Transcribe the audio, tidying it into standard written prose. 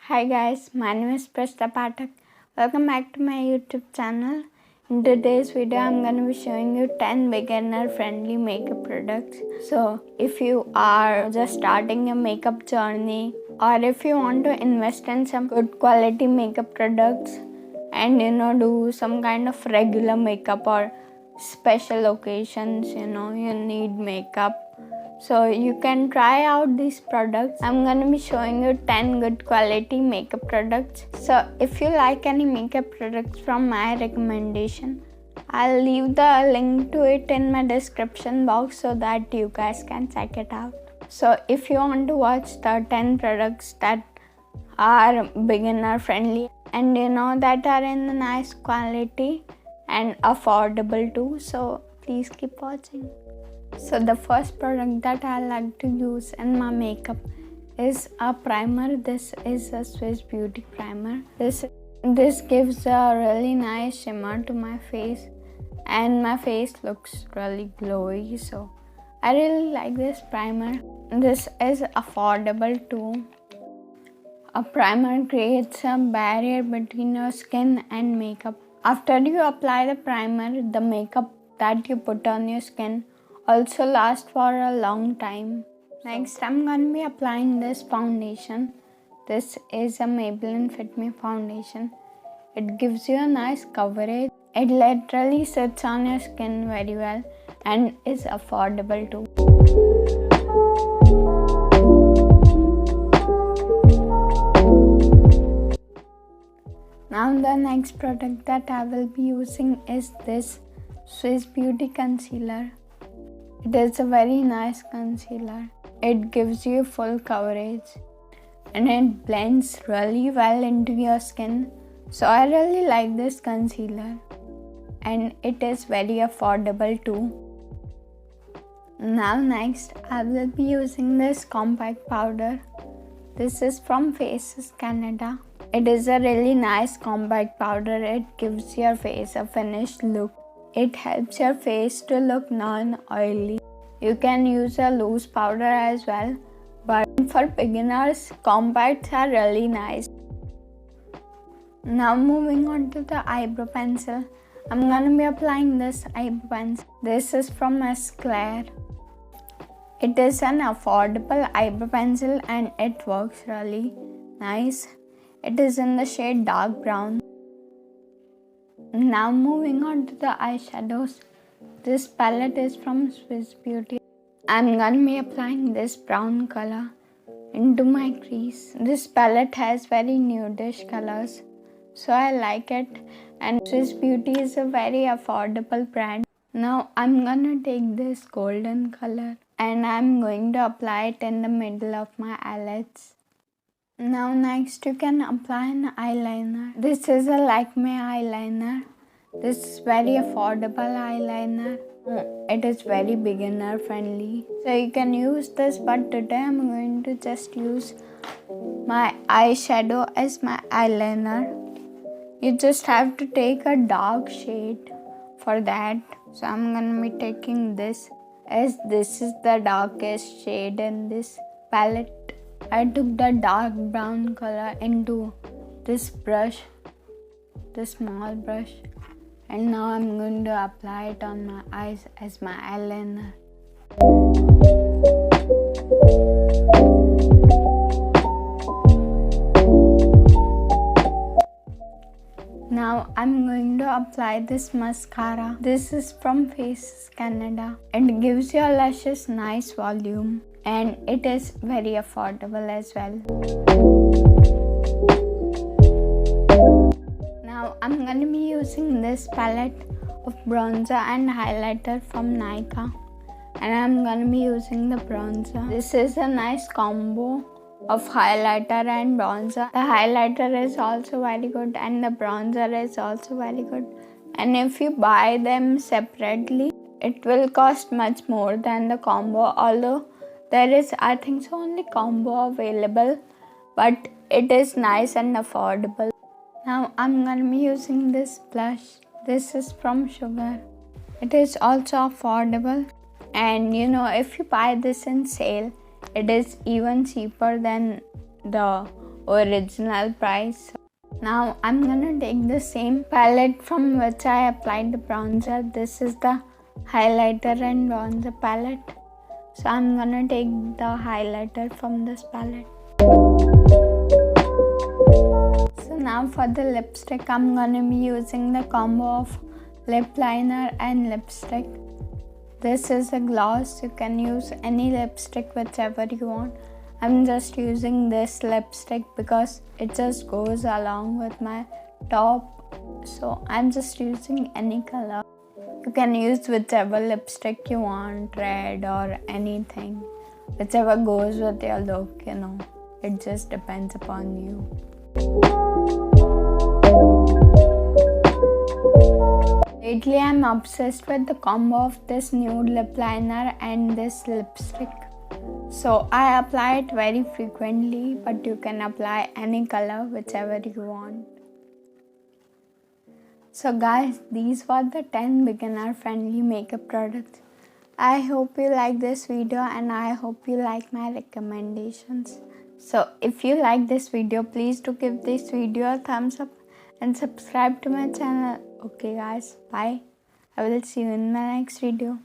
Hi guys, my name is Prishita Pathak. Welcome back to my YouTube channel. In today's video, I'm going to be showing you 10 beginner friendly makeup products. So if you are just starting your makeup journey, or if you want to invest in some good quality makeup products and do some kind of regular makeup or special occasions, you need makeup, so you can try out these products. I'm going to be showing you 10 good quality makeup products. So if you like any makeup products from my recommendation, I'll leave the link to it in my description box so that you guys can check it out. So if you want to watch the 10 products that are beginner friendly and that are in a nice quality and affordable too, so please keep watching. So the first product that I like to use in my makeup is a primer. This is a Swiss Beauty primer. This gives a really nice shimmer to my face and my face looks really glowy. So I really like this primer. This is affordable too. A primer creates a barrier between your skin and makeup. After you apply the primer, the makeup that you put on your skin also lasts for a long time. Next, I'm going to be applying this foundation. This is a Maybelline Fit Me foundation. It gives you a nice coverage. It literally sits on your skin very well and is affordable too. Now the next product that I will be using is this Swiss Beauty concealer. It is a very nice concealer. It gives you full coverage and it blends really well into your skin. So I really like this concealer and it is very affordable too. Now next I will be using this compact powder. This is from Faces Canada. It is a really nice compact powder. It gives your face a finished look. It helps your face to look non-oily. You can use a loose powder as well, but for beginners, compacts are really nice. Now moving on to the eyebrow pencil. I'm going to be applying this eyebrow pencil. This is from Claire. It is an affordable eyebrow pencil and it works really nice. It is in the shade dark brown. Now moving on to the eyeshadows. This palette is from Swiss Beauty. I'm going to be applying this brown color into my crease. This palette has very nudish colors, so I like it, and Swiss Beauty is a very affordable brand. Now I'm going to take this golden color and I'm going to apply it in the middle of my eyelids. Now next you can apply an eyeliner. This is a Lakme eyeliner. This is very affordable eyeliner. It is very beginner friendly. So you can use this, but today I'm going to just use my eyeshadow as my eyeliner. You just have to take a dark shade for that. So I'm going to be taking this, as this is the darkest shade in this palette. I took the dark brown color into this brush, this small brush, and now I'm going to apply it on my eyes as my eyeliner. Now I'm going to apply this mascara. This is from Faces Canada. It gives your lashes nice volume and it is very affordable as well. Now I'm going to be using this palette of bronzer and highlighter from Nykaa, and I'm going to be using the bronzer. This is a nice combo of highlighter and bronzer. The highlighter is also very good and the bronzer is also very good, and if you buy them separately it will cost much more than the combo, although there is, I think so, only combo available, but it is nice and affordable. Now I'm going to be using this blush. This is from Sugar. It is also affordable, and if you buy this in sale, it is even cheaper than the original price. Now I'm gonna take the same palette from which I applied the bronzer. This is the highlighter and bronzer palette. So I'm gonna take the highlighter from this palette. So now for the lipstick, I'm gonna be using the combo of lip liner and lipstick. This is a gloss. You can use any lipstick, whichever you want. I'm just using this lipstick because it just goes along with my top. So I'm just using any color. You can use whichever lipstick you want, red or anything. Whichever goes with your look, It just depends upon you. Lately I'm obsessed with the combo of this nude lip liner and this lipstick. So I apply it very frequently, but you can apply any color, whichever you want. So guys, these were the 10 beginner friendly makeup products. I hope you like this video and I hope you like my recommendations. So if you like this video, please do give this video a thumbs up and subscribe to my channel. Okay guys, bye. I will see you in my next video.